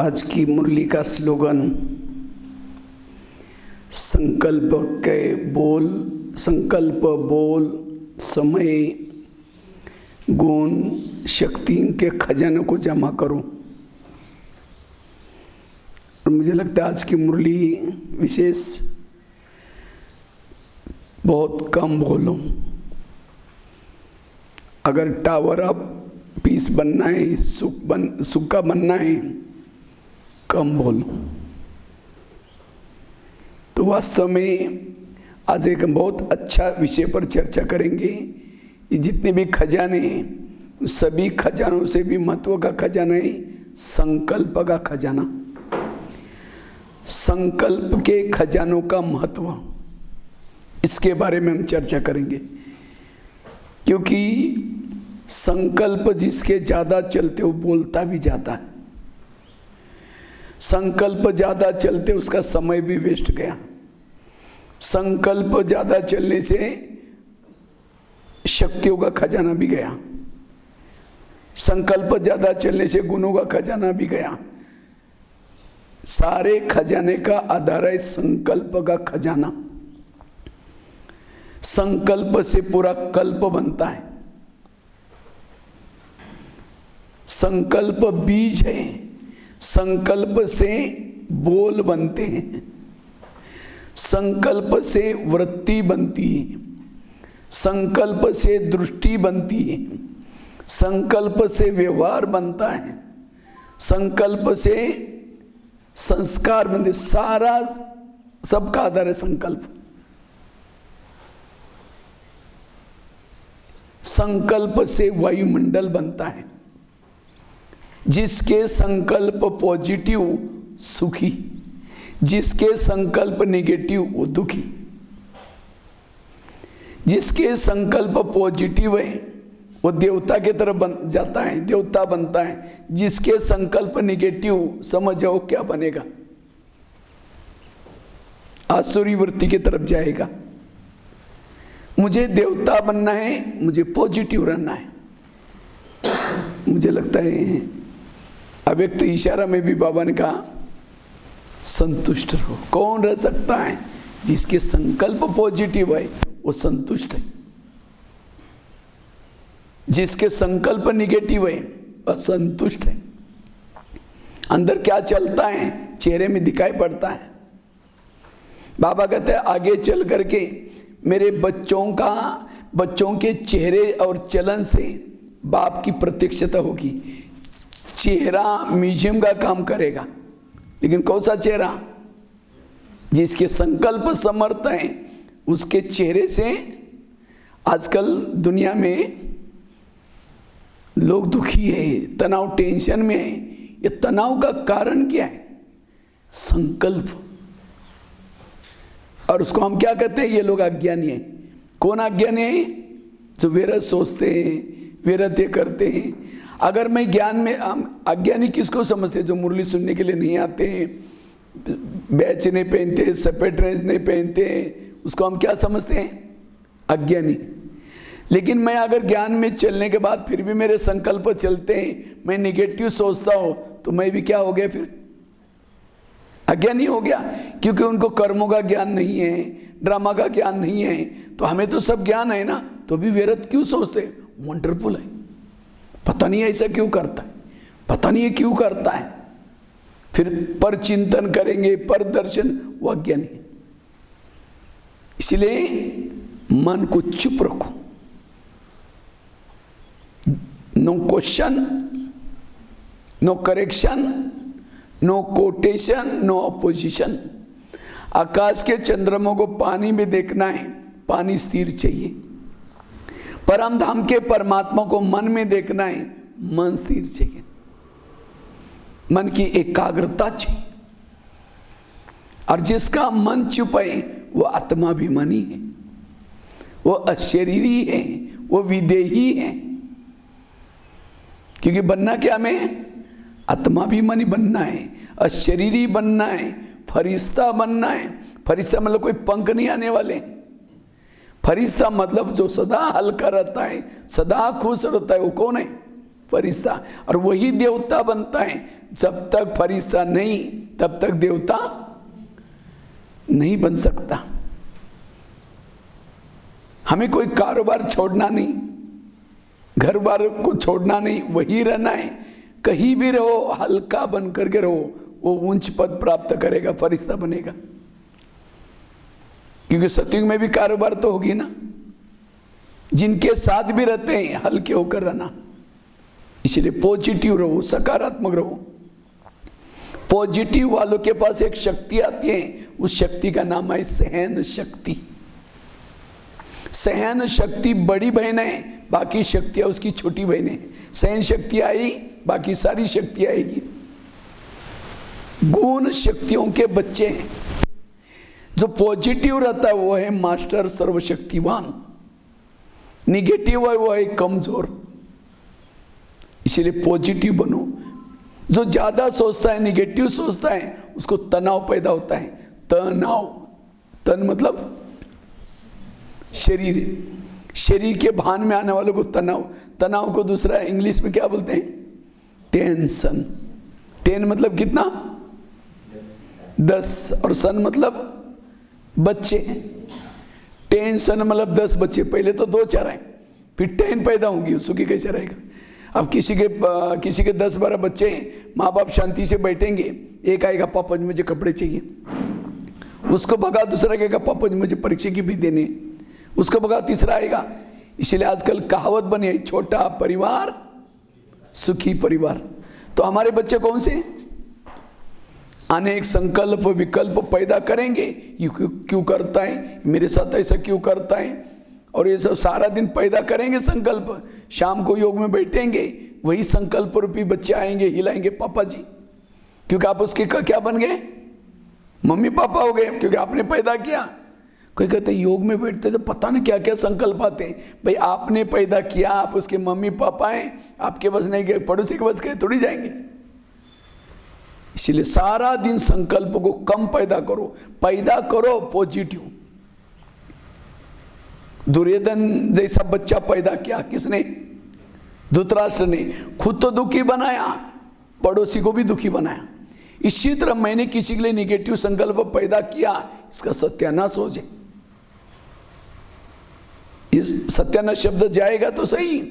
आज की मुरली का स्लोगन संकल्प बोल समय गुण शक्ति के खजाने को जमा करो। और मुझे लगता है आज की मुरली विशेष बहुत कम बोलो। अगर टावर ऑफ पीस बनना है, सुख का बनना है, कम बोलो। तो वास्तव में आज एक बहुत अच्छा विषय पर चर्चा करेंगे। ये जितने भी खजाने हैं सभी खजानों से भी महत्व का खजाना है संकल्प का खजाना। संकल्प के खजानों का महत्व, इसके बारे में हम चर्चा करेंगे। क्योंकि संकल्प जिसके ज़्यादा चलते वो बोलता भी ज़्यादा है। संकल्प ज़्यादा चलते उसका समय भी वेस्ट गया। संकल्प ज़्यादा चलने से शक्तियों का खजाना भी गया। संकल्प ज़्यादा चलने से गुणों का खजाना भी गया। सारे खजाने का आधार है संकल्प का खजाना। संकल्प से पूरा कल्प बनता है। संकल्प बीज है। संकल्प से बोल बनते हैं। संकल्प से वृत्ति बनती है। संकल्प से दृष्टि बनती है। संकल्प से व्यवहार बनता है। संकल्प से संस्कार बनते। सारा सबका आधार है संकल्प। संकल्प से वायुमंडल बनता है। जिसके संकल्प पॉजिटिव सुखी, जिसके संकल्प नेगेटिव वो दुखी। जिसके संकल्प पॉजिटिव है वो देवता की तरफ बन जाता है, देवता बनता है। जिसके संकल्प नेगेटिव समझ जाओ क्या बनेगा, आसुरी वृत्ति की तरफ जाएगा। मुझे देवता बनना है, मुझे पॉजिटिव रहना है। मुझे लगता है अव्यक्त इशारा में भी बाबा ने कहा संतुष्ट रहो। कौन रह सकता है? जिसके संकल्प पॉजिटिव है वो संतुष्ट है। जिसके संकल्प निगेटिव है असंतुष्ट है। अंदर क्या चलता है चेहरे में दिखाई पड़ता है। बाबा कहते हैं आगे चल करके मेरे बच्चों के चेहरे और चलन से बाप की प्रत्यक्षता होगी। चेहरा म्यूजियम का काम करेगा, लेकिन कौन सा चेहरा? जिसके संकल्प समर्थ हैं उसके चेहरे से। आजकल दुनिया में लोग दुखी है, तनाव, टेंशन में है। ये तनाव का कारण क्या है? संकल्प। और उसको हम क्या कहते हैं? ये लोग अज्ञानी हैं। कौन अज्ञानी है? जो व्यर्थ सोचते हैं, व्यर्थ करते हैं। अगर मैं ज्ञान में, हम अज्ञानी किसको समझते हैं? जो मुरली सुनने के लिए नहीं आते हैं, बैच नहीं पहनते, सफेद ड्रेस नहीं पहनते, उसको हम क्या समझते हैं? अज्ञानी। लेकिन मैं अगर ज्ञान में चलने के बाद फिर भी मेरे संकल्प चलते हैं, मैं निगेटिव सोचता हूँ, तो मैं भी क्या हो गया? फिर अज्ञानी हो गया। क्योंकि उनको कर्मों का ज्ञान नहीं है, ड्रामा का ज्ञान नहीं है। तो हमें तो सब ज्ञान है ना, तो भी व्यर्थ क्यों सोचते? वंडरफुल है, पता नहीं ऐसा क्यों करता है, पता नहीं है क्यों करता है। फिर पर चिंतन करेंगे, पर दर्शन, वो अज्ञानी। इसलिए मन को चुप रखो। No question, no correction, no quotation, no opposition. आकाश के चंद्रमा को पानी में देखना है, पानी स्थिर चाहिए। परम धाम के परमात्मा को मन में देखना है, मन स्थिर चाहिए। मन की एकाग्रता चाहिए। और जिसका मन चुप है वो आत्माभिमानी है, वो अशरीरी है, वो विदेही है। क्योंकि बनना क्या में? आत्माभिमानी बनना है, अशरीरी बनना है, फरिश्ता बनना है। फरिश्ता मतलब कोई पंख नहीं आने वाले। फरिश्ता मतलब जो सदा हल्का रहता है, सदा खुश रहता है, वो कौन है? फरिश्ता, और वही देवता बनता है। जब तक फरिश्ता नहीं तब तक देवता नहीं बन सकता। हमें कोई कारोबार छोड़ना नहीं, घर बार को छोड़ना नहीं, वही रहना है। कहीं भी रहो हल्का बन करके रहो, वो ऊंच पद प्राप्त करेगा, फरिश्ता बनेगा। क्योंकि सतयुग में भी कारोबार तो होगी ना। जिनके साथ भी रहते हैं हल्के होकर रहना, इसलिए पॉजिटिव रहो, सकारात्मक रहो। पॉजिटिव वालों के पास एक शक्ति आती है, उस शक्ति का नाम है सहन शक्ति। सहन शक्ति बड़ी बहन है, बाकी शक्तियां उसकी छोटी बहन है। सहन शक्ति आई, बाकी सारी शक्ति आएगी। गुण शक्तियों के बच्चे हैं। जो पॉजिटिव रहता है वो है मास्टर सर्वशक्तिवान, निगेटिव है वो है कमजोर। इसलिए पॉजिटिव बनो। जो ज्यादा सोचता है, निगेटिव सोचता है, उसको तनाव पैदा होता है। तनाव, तन मतलब शरीर, शरीर के भान में आने वालों को तनाव। तनाव को दूसरा इंग्लिश में क्या बोलते हैं? टेंशन। टेन मतलब कितना? 10, और सन मतलब बच्चे। टेंशन मतलब 10 बच्चे, पहले तो 2-4 आए, फिर 10 पैदा होंगी, उसकी कैसे रहेगा? अब किसी के 10-12 बच्चे हैं, माँ बाप शांति से बैठेंगे, एक आएगा पापा जी मुझे कपड़े चाहिए, उसको भगा दूसरा कहेगा पापा जी मुझे परीक्षा की भी देने, उसको भगा तीसरा आएगा। इसलिए आजकल कहावत बनी है, छोटा परिवार सुखी परिवार। तो हमारे बच्चे कौन से? अनेक संकल्प विकल्प पैदा करेंगे, ये क्यों करता है, मेरे साथ ऐसा क्यों करता है, और ये सब सारा दिन पैदा करेंगे संकल्प। शाम को योग में बैठेंगे, वही संकल्प रूपी बच्चे आएंगे, हिलाएंगे पापा जी, क्योंकि आप उसके क्या बन गए? मम्मी पापा हो गए, क्योंकि आपने पैदा किया। कोई कहते योग में बैठते तो पता नहीं क्या क्या संकल्प आते हैं। भाई आपने पैदा किया, आप उसके मम्मी पापा हैं, आपके बस नहीं गए, पड़ोसी के बस गए थोड़ी जाएंगे। इसलिए सारा दिन संकल्प को कम पैदा करो पॉजिटिव। दुर्योधन जैसा बच्चा पैदा किया किसने? धृतराष्ट्र ने। खुद तो दुखी बनाया, पड़ोसी को भी दुखी बनाया। इसी तरह मैंने किसी के लिए निगेटिव संकल्प पैदा किया, इसका सत्यानाश हो जाए। इस सत्यानाश शब्द जाएगा तो सही,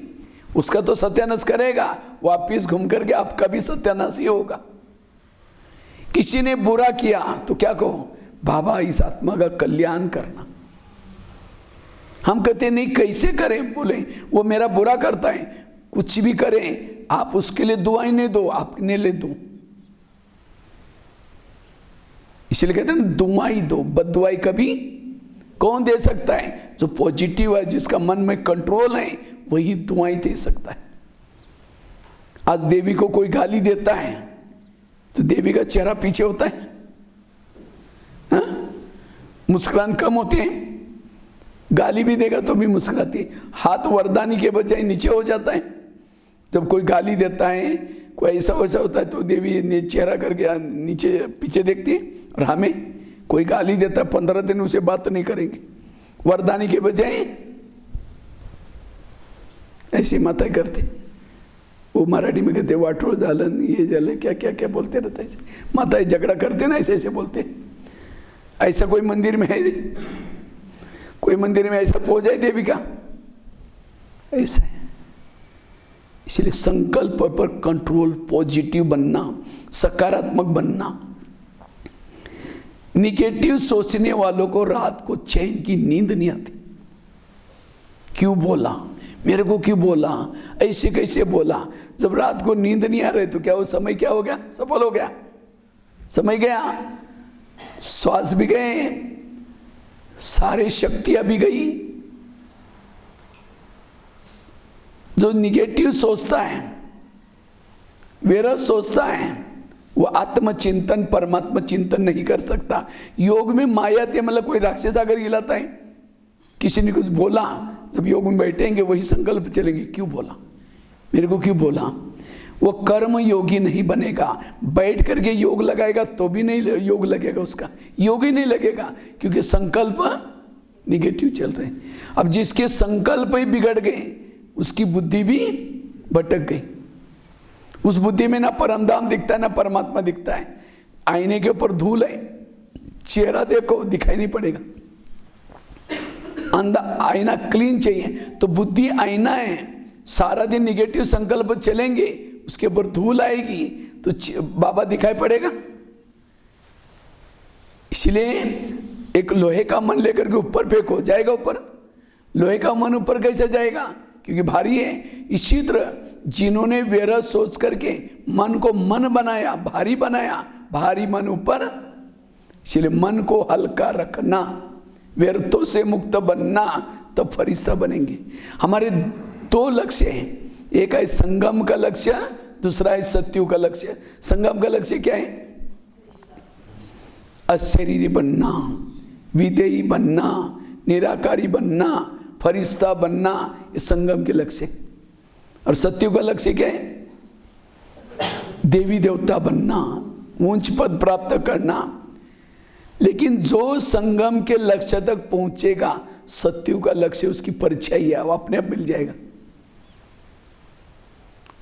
उसका तो सत्यानाश करेगा, वापिस घूम करके आपका भी सत्यानाश ही होगा। किसी ने बुरा किया तो क्या कहो? बाबा इस आत्मा का कल्याण करना। हम कहते नहीं कैसे करें? बोले वो मेरा बुरा करता है, कुछ भी करें आप उसके लिए दुआई नहीं दो, आपने ले दो। इसलिए कहते हैं दुआई दो, बददुआई कभी कौन दे सकता है? जो पॉजिटिव है, जिसका मन में कंट्रोल है, वही दुआई दे सकता है। आज देवी को कोई गाली देता है तो देवी का चेहरा पीछे होता है, मुस्कुरान कम होते हैं। गाली भी देगा तो भी मुस्कुराती है, हाथ वरदानी के बजाय नीचे हो जाता है। जब कोई गाली देता है, कोई ऐसा वैसा होता है तो देवी चेहरा करके नीचे पीछे देखती है। और हमें कोई गाली देता है 15 दिन उसे बात नहीं करेंगे, वरदानी के बजाय ऐसी माता करते। वो मराठी में कहते वाटोळ झालं, ये झालं, क्या क्या क्या बोलते रहते हैं। माता झगड़ा करते ना, ऐसे ऐसे बोलते। ऐसा कोई मंदिर में है? कोई मंदिर में ऐसा पूजा है देवी का? ऐसा है। इसलिए संकल्प पर कंट्रोल, पॉजिटिव बनना, सकारात्मक बनना। निगेटिव सोचने वालों को रात को चैन की नींद नहीं आती। क्यों बोला, मेरे को क्यों बोला, ऐसे कैसे बोला? जब रात को नींद नहीं आ रही तो क्या वो समय क्या हो गया? सफल हो गया, समय गया, श्वास भी गए, सारी शक्तियां भी गई। जो निगेटिव सोचता है, विरस सोचता है, वो आत्मचिंतन परमात्मा चिंतन नहीं कर सकता। योग में माया थे, मतलब कोई राक्षस आकर हिलाता है, किसी ने कुछ बोला, जब योग में बैठेंगे वही संकल्प चलेंगे, क्यों बोला, मेरे को क्यों बोला। वो कर्म योगी नहीं बनेगा। बैठ करके योग लगाएगा तो भी नहीं योग लगेगा, उसका योग ही नहीं लगेगा, क्योंकि संकल्प निगेटिव चल रहे हैं। अब जिसके संकल्प ही बिगड़ गए, उसकी बुद्धि भी भटक गई। उस बुद्धि में ना परमधाम दिखता है ना परमात्मा दिखता है। आईने के ऊपर धूल है, चेहरा देखो दिखाई नहीं पड़ेगा। अंदर आईना क्लीन चाहिए, तो बुद्धि आईना है। सारा दिन निगेटिव संकल्प चलेंगे, उसके ऊपर धूल आएगी तो बाबा दिखाई पड़ेगा। इसलिए एक लोहे का मन लेकर के ऊपर फेंको, जाएगा ऊपर? लोहे का मन ऊपर कैसे जाएगा? क्योंकि भारी है। इसी तरह जिन्होंने व्यर्थ सोच करके मन को मन बनाया, भारी बनाया, भारी मन ऊपर, इसलिए मन को हल्का रखना, व्यर्थों से मुक्त बनना, तब फरिश्ता बनेंगे। हमारे दो लक्ष्य हैं, एक है संगम का लक्ष्य, दूसरा है सत्युग का लक्ष्य। संगम का लक्ष्य क्या है? अशरीरी बनना, विदेही बनना, निराकारी बनना, फरिश्ता बनना, ये संगम के लक्ष्य। और सत्युग का लक्ष्य क्या है? देवी देवता बनना, ऊंच पद प्राप्त करना। लेकिन जो संगम के लक्ष्य तक पहुंचेगा, सत्युग का लक्ष्य उसकी परीक्षा ही है, वो अपने आप मिल जाएगा।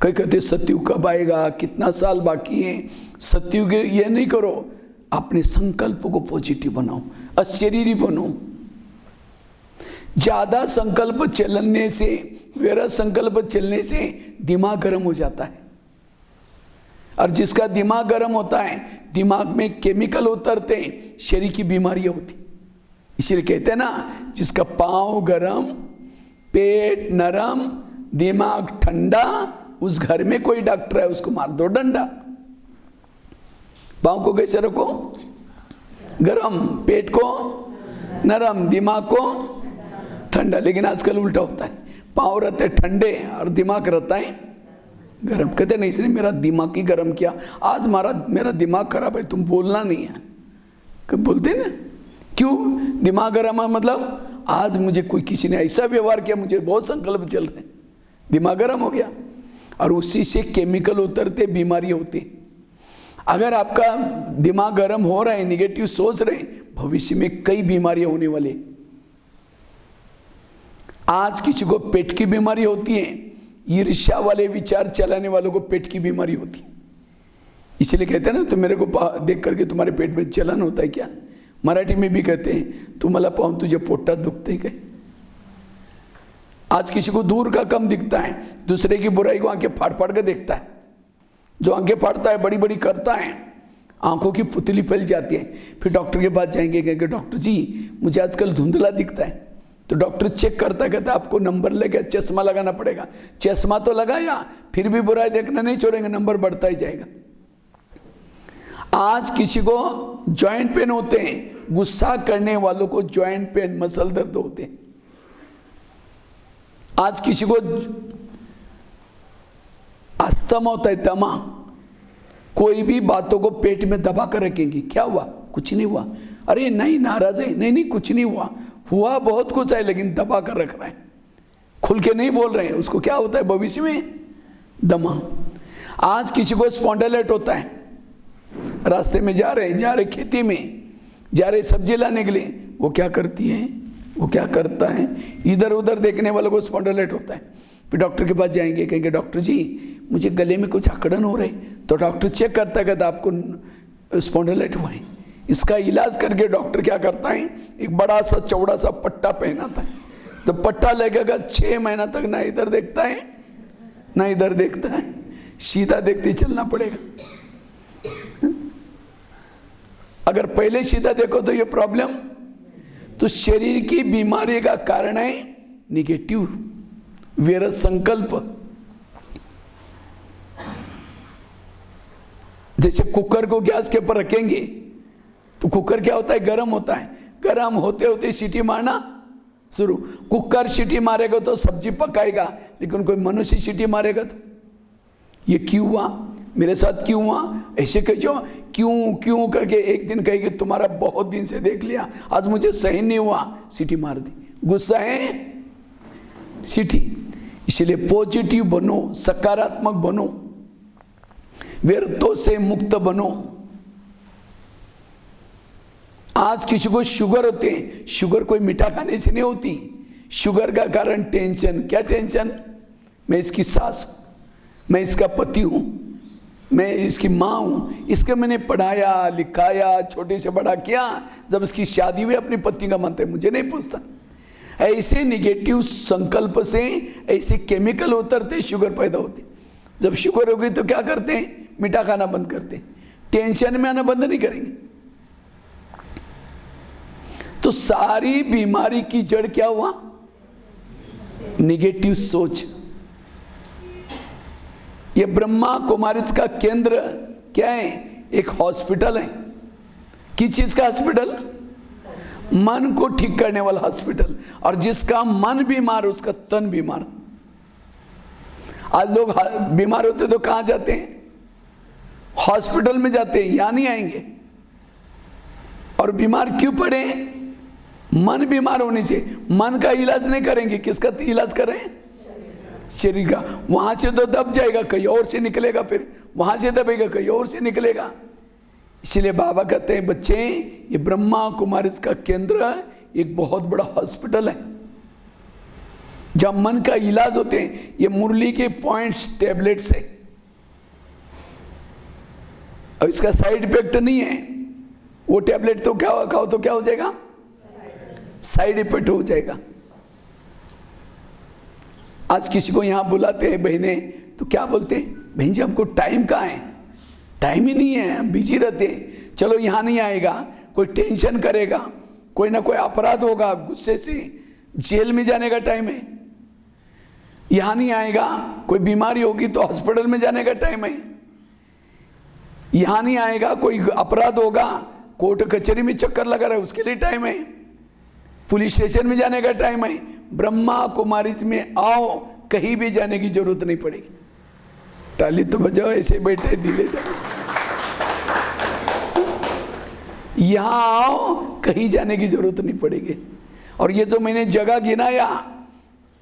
कई कहते सत्युग कब आएगा, कितना साल बाकी है। सत्युग ये नहीं करो, अपने संकल्प को पॉजिटिव बनाओ, अशरीरी बनो। ज्यादा संकल्प चलने से, व्यर्थ संकल्प चलने से दिमाग गर्म हो जाता है। और जिसका दिमाग गर्म होता है, दिमाग में केमिकल उतरते हैं, शरीर की बीमारियां होती। इसीलिए कहते हैं ना, जिसका पांव गरम, पेट नरम, दिमाग ठंडा, उस घर में कोई डॉक्टर है, उसको मार दो डंडा। पांव को कैसे रखो? गरम, पेट को नरम, दिमाग को ठंडा। लेकिन आजकल उल्टा होता है, पांव रहते ठंडे और दिमाग रहता है गरम। कहते नहीं, इसने मेरा दिमाग ही गरम किया, आज मेरा दिमाग खराब है, तुम बोलना नहीं है। कब बोलते ना, क्यों दिमाग गरम है? मतलब आज मुझे कोई किसी ने ऐसा व्यवहार किया, मुझे बहुत संकल्प चल रहे हैं, दिमाग गरम हो गया। और उसी से केमिकल उतरते, बीमारी होती। अगर आपका दिमाग गर्म हो रहा है, निगेटिव सोच रहे, भविष्य में कई बीमारियां होने वाली। आज किसी को पेट की बीमारी होती है, ईर्ष्या वाले विचार चलाने वालों को पेट की बीमारी होती है। इसलिए कहते हैं ना, तो मेरे को देख करके तुम्हारे पेट में जलन होता है क्या? मराठी में भी कहते हैं, तू मला पाहून तुझे पोटात दुखते काय? आज किसी को दूर का कम दिखता है, दूसरे की बुराई को आंखें फाड़ फाड़ के देखता है। जो आंखें फाड़ता है, बड़ी बड़ी करता है, आंखों की पुतली फैल जाती है। फिर डॉक्टर के पास जाएंगे, कहेंगे डॉक्टर जी मुझे आजकल धुंधला दिखता है। तो डॉक्टर चेक करता, कहता है आपको नंबर लेके चश्मा लगाना पड़ेगा। चश्मा तो लगाया, फिर भी बुराई देखना नहीं छोड़ेंगे, नंबर बढ़ता ही जाएगा। आज किसी को जॉइंट पेन होते हैं, गुस्सा करने वालों को जॉइंट पेन, मसल दर्द होते हैं। आज किसी को अस्थमा होता है, दमा। कोई भी बातों को पेट में दबा कर रखेंगे, क्या हुआ? कुछ नहीं हुआ। अरे नहीं, नाराज है, नहीं नहीं कुछ नहीं हुआ। हुआ बहुत कुछ है, लेकिन दबा कर रख रहे हैं, खुल के नहीं बोल रहे हैं। उसको क्या होता है भविष्य में? दमा। आज किसी को स्पॉन्डिलाइट होता है, रास्ते में जा रहे खेती में जा रहे सब्जी लाने के लिए, वो क्या करती है, वो क्या करता है, इधर उधर देखने वालों को स्पॉन्डिलाइट होता है। फिर डॉक्टर के पास जाएंगे, कहेंगे डॉक्टर जी मुझे गले में कुछ अकड़न हो रहे। तो डॉक्टर चेक करता है, कहता आपको स्पॉन्डिलाइट हुआ है। इसका इलाज करके डॉक्टर क्या करता है, एक बड़ा सा चौड़ा सा पट्टा पहनाता है। जब पट्टा लगेगा 6 महीना तक ना इधर देखता है ना इधर देखता है, सीधा देखते चलना पड़ेगा। अगर पहले सीधा देखो तो ये प्रॉब्लम। तो शरीर की बीमारी का कारण है निगेटिव व्यर्थ संकल्प। जैसे कुकर को गैस के ऊपर रखेंगे तो कुकर क्या होता है, गर्म होता है। गर्म होते होते सीटी मारना शुरू। कुकर सीटी मारेगा तो सब्जी पकाएगा, लेकिन कोई मनुष्य सीटी मारेगा तो ये क्यों हुआ, मेरे साथ क्यों हुआ, ऐसे कहो क्यों क्यों करके एक दिन कहेगी तुम्हारा बहुत दिन से देख लिया, आज मुझे सही नहीं हुआ, सीटी मार दी। गुस्सा है, सीटी। इसलिए पॉजिटिव बनो, सकारात्मक बनो, व्यर्थों से मुक्त बनो। आज किसी को शुगर होते हैं, शुगर कोई मीठा खाने से नहीं होती। शुगर का कारण टेंशन। क्या टेंशन? मैं इसकी सास हूं, मैं इसका पति हूं, मैं इसकी माँ हूँ, इसके मैंने पढ़ाया लिखाया छोटे से बड़ा किया, जब इसकी शादी हुई अपनी पत्नी का मानते मुझे नहीं पूछता। ऐसे निगेटिव संकल्प से ऐसे केमिकल उतरते, शुगर पैदा होती। जब शुगर हो गई तो क्या करते हैं, मीठा खाना बंद करते हैं, टेंशन में आना बंद नहीं करेंगे। तो सारी बीमारी की जड़ क्या हुआ, निगेटिव सोच। ये ब्रह्मा कुमारिस का केंद्र क्या है, एक हॉस्पिटल है। किस चीज का हॉस्पिटल, मन को ठीक करने वाला हॉस्पिटल। और जिसका मन बीमार उसका तन बीमार। आज लोग बीमार होते तो कहां जाते हैं, हॉस्पिटल में जाते हैं, यहां नहीं आएंगे। और बीमार क्यों पड़े, मन बीमार होने से। मन का इलाज नहीं करेंगे, किसका इलाज करें, शरीर का। वहां से तो दब जाएगा, कहीं और से निकलेगा, फिर वहां से दबेगा, कहीं और से निकलेगा। इसलिए बाबा कहते हैं बच्चे, ये ब्रह्मा कुमारिस का केंद्र एक बहुत बड़ा हॉस्पिटल है जहां मन का इलाज होते हैं। ये मुरली के पॉइंट्स टैबलेट्स है, और इसका साइड इफेक्ट नहीं है। वो टैबलेट तो क्या खाओ तो क्या हो जाएगा, साइड इफेक्ट हो जाएगा। आज किसी को यहां बुलाते हैं बहने, तो क्या बोलते हैं, बहन जी हमको टाइम कहाँ है, टाइम ही नहीं है, हम बिजी रहते हैं। चलो यहां नहीं आएगा, कोई टेंशन करेगा, कोई ना कोई अपराध होगा, गुस्से से जेल में जाने का टाइम है। यहां नहीं आएगा, कोई बीमारी होगी तो हॉस्पिटल में जाने का टाइम है। यहां नहीं आएगा, कोई अपराध होगा, कोर्ट कचहरी में चक्कर लगा रहा है, उसके लिए टाइम है। पुलिस स्टेशन में जाने का टाइम है। ब्रह्मा कुमारिस में आओ, कहीं भी जाने की जरूरत नहीं पड़ेगी। ताली तो बजाओ, ऐसे बैठे ढीले जाओ। यहां आओ, कहीं जाने की जरूरत नहीं पड़ेगी। और ये जो मैंने जगह गिनाया,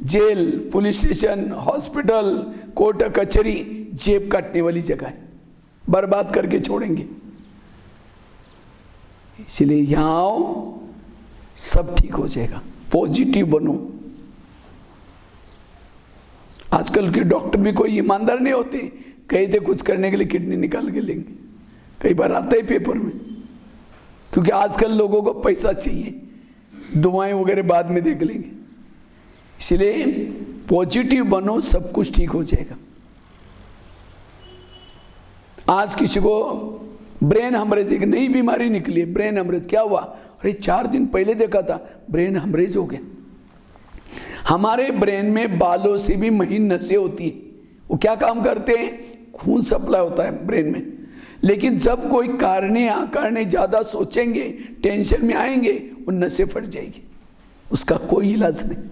jail, police station, hospital, court कचहरी, जेब काटने वाली जगह है, बर्बाद करके छोड़ेंगे। इसलिए यहां आओ, सब ठीक हो जाएगा। पॉजिटिव बनो। आजकल के डॉक्टर भी कोई ईमानदार नहीं होते, कहे थे कुछ करने के लिए किडनी निकाल के लेंगे, कई बार आता है पेपर में। क्योंकि आजकल लोगों को पैसा चाहिए, दवाएं वगैरह बाद में देख लेंगे। इसलिए पॉजिटिव बनो, सब कुछ ठीक हो जाएगा। आज किसी को ब्रेन हेमरेज, एक नई बीमारी निकली, ब्रेन हेमरेज। क्या हुआ, अरे 4 दिन पहले देखा था, ब्रेन हेमरेज हो गया। हमारे ब्रेन में बालों से भी महीन नसें होती है, वो क्या काम करते हैं, खून सप्लाई होता है ब्रेन में। लेकिन जब कोई कारणे अकारणे ज़्यादा सोचेंगे, टेंशन में आएंगे, वो नसें फट जाएगी, उसका कोई इलाज नहीं।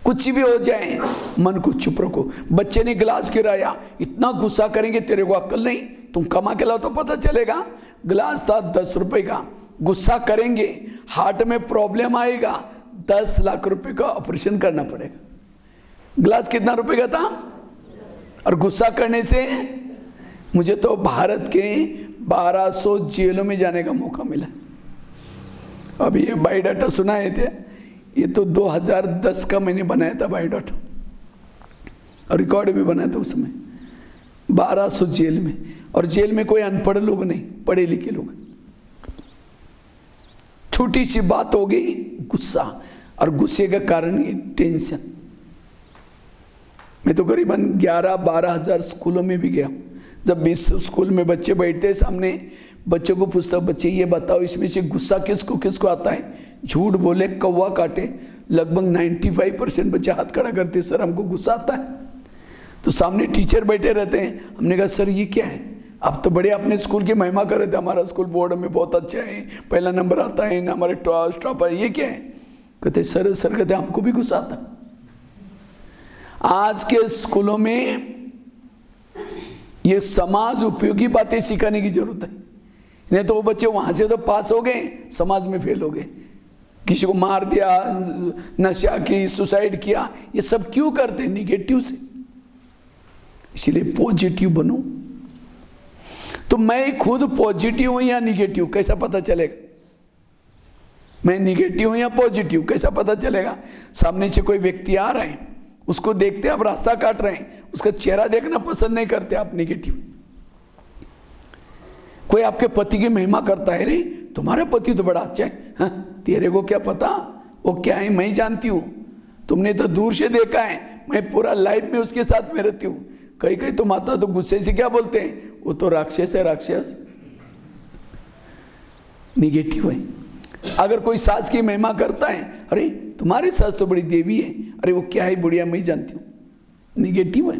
कुछ भी हो जाए, मन को चुप रखो। बच्चे ने गिलास गिराया, इतना गुस्सा करेंगे, तेरे को अक्ल नहीं, तुम कमा के लाओ तो पता चलेगा। गिलास था 10 रुपए का, गुस्सा करेंगे, हार्ट में प्रॉब्लम आएगा, 10 लाख रुपए का ऑपरेशन करना पड़ेगा। गिलास कितना रुपए का था, और गुस्सा करने से मुझे तो भारत के 1200 जेलों में जाने का मौका मिला। अभी ये बायोडाटा सुनाए थे, ये तो 2010 का मैंने बनाया था बायोडाटा, और रिकॉर्ड भी बनाया था उस समय। 1200 जेल में, और जेल में कोई अनपढ़ लोग नहीं, पढ़े लिखे लोग। छोटी सी बात हो गई, गुस्सा, और गुस्से का कारण ये टेंशन। मैं तो करीबन 11-12 हज़ार स्कूलों में भी गया। जब 20 स्कूल में बच्चे बैठते सामने, बच्चों को पूछता, बच्चे ये बताओ इसमें से गुस्सा किसको किसको आता है। झूठ बोले कौवा काटे, लगभग 95% बच्चे हाथ खड़ा करते, सर हमको गुस्सा आता है। तो सामने टीचर बैठे रहते हैं। हमने कहा सर ये क्या है, आप तो बड़े अपने स्कूल की महिमा कर रहे थे, हमारा स्कूल बोर्ड में बहुत अच्छा है, पहला नंबर आता है, हमारे स्टॉप है, ये क्या है। कहते सर कहते हमको भी गुस्सा आता। आज के स्कूलों में ये समाज उपयोगी बातें सिखाने की जरूरत है, नहीं तो वो बच्चे वहां से तो पास हो गए, समाज में फेल हो गए। किसी को मार दिया, नशा की, सुसाइड किया, ये सब क्यों करते हैं, निगेटिव से। इसलिए पॉजिटिव बनो। तो मैं खुद पॉजिटिव हूं या निगेटिव, कैसा पता चलेगा। मैं निगेटिव हूं या पॉजिटिव, कैसा पता चलेगा। सामने से कोई व्यक्ति आ रहे हैं, उसको देखते आप रास्ता काट रहे हैं, उसका चेहरा देखना पसंद नहीं करते आप, निगेटिव। कोई आपके पति की महिमा करता है, रे तुम्हारा पति तो बड़ा अच्छा है, हाँ, तेरे को क्या पता वो क्या है, मैं जानती हूँ, तुमने तो दूर से देखा है, मैं पूरा लाइफ में उसके साथ में रहती हूँ। कहीं कहीं तो माता तो गुस्से से क्या बोलते हैं, वो तो राक्षस है, राक्षस, निगेटिव है। अगर कोई सास की महिमा करता है, अरे तुम्हारी सास तो बड़ी देवी है, अरे वो क्या है बुढ़िया, मैं जानती हूँ, निगेटिव है।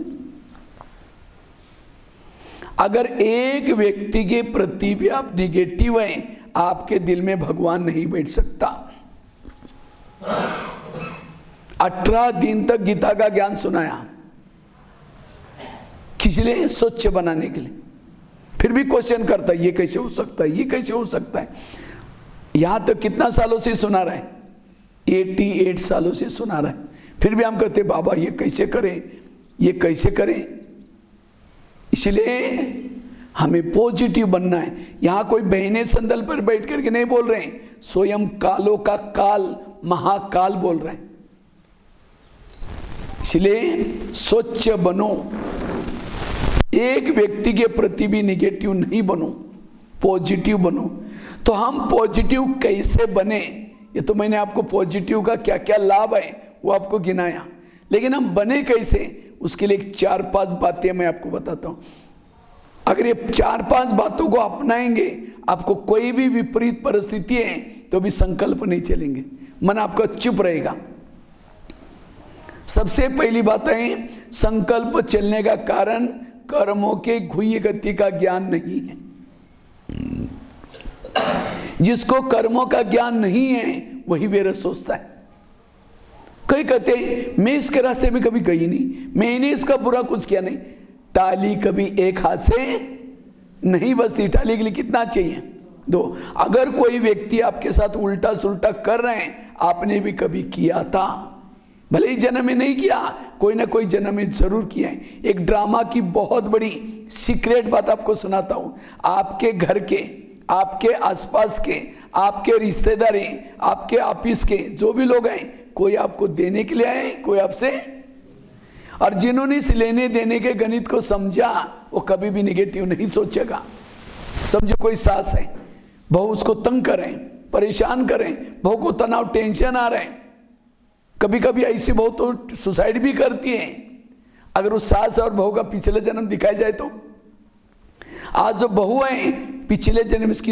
अगर एक व्यक्ति के प्रति भी आप निगेटिव हैं, आपके दिल में भगवान नहीं बैठ सकता। 18 दिन तक गीता का ज्ञान सुनाया, किस लिए? स्वच्छ बनाने के लिए। फिर भी क्वेश्चन करता है, ये कैसे हो सकता है, ये कैसे हो सकता है। यहां तक कितना सालों से सुना रहा है? 88 सालों से सुना रहा है। फिर भी हम कहते बाबा ये कैसे करें, ये कैसे करें। इसलिए हमें पॉजिटिव बनना है। यहां कोई बहने संदल पर बैठ करके नहीं बोल रहे हैं, स्वयं कालों का काल महाकाल बोल रहे हैं। इसलिए स्वच्छ बनो, एक व्यक्ति के प्रति भी निगेटिव नहीं बनो, पॉजिटिव बनो। तो हम पॉजिटिव कैसे बने, ये तो मैंने आपको पॉजिटिव का क्या क्या लाभ है वो आपको गिनाया, लेकिन हम बने कैसे उसके लिए 4-5 बातें मैं आपको बताता हूं। अगर ये 4-5 बातों को अपनाएंगे, आपको कोई भी विपरीत परिस्थिति है तो भी संकल्प नहीं चलेंगे, मन आपका चुप रहेगा। सबसे पहली बात है, संकल्प चलने का कारण कर्मों के गुह्य गति का ज्ञान नहीं है। जिसको कर्मों का ज्ञान नहीं है वही व्यर्थ सोचता है। कई कहते हैं मैं इसके रास्ते में कभी गई नहीं, मैंने इसका बुरा कुछ किया नहीं। टाली कभी एक हाथ से नहीं बसती, टाली के लिए कितना चाहिए? 2। अगर कोई व्यक्ति आपके साथ उल्टा सुल्टा कर रहे हैं, आपने भी कभी किया था, भले ही जन्म में नहीं किया, कोई ना कोई जन्म में जरूर किया है। एक ड्रामा की बहुत बड़ी सीक्रेट बात आपको सुनाता हूं। आपके घर के, आपके आसपास के, आपके रिश्तेदार, आपके ऑफिस के जो भी लोग हैं, कोई आपको देने के लिए आए, कोई आपसे, और जिन्होंने इस लेने देने के गणित को समझा वो कभी भी निगेटिव नहीं सोचेगा। समझो कोई सास है, बहू उसको तंग करें, परेशान करें, बहू को तनाव टेंशन आ रहे हैं, कभी कभी ऐसी बहू तो सुसाइड भी करती है। अगर उस सास और बहू का पिछले जन्म दिखाया जाए तो, आज जो बहू है पिछले जन्म इसकी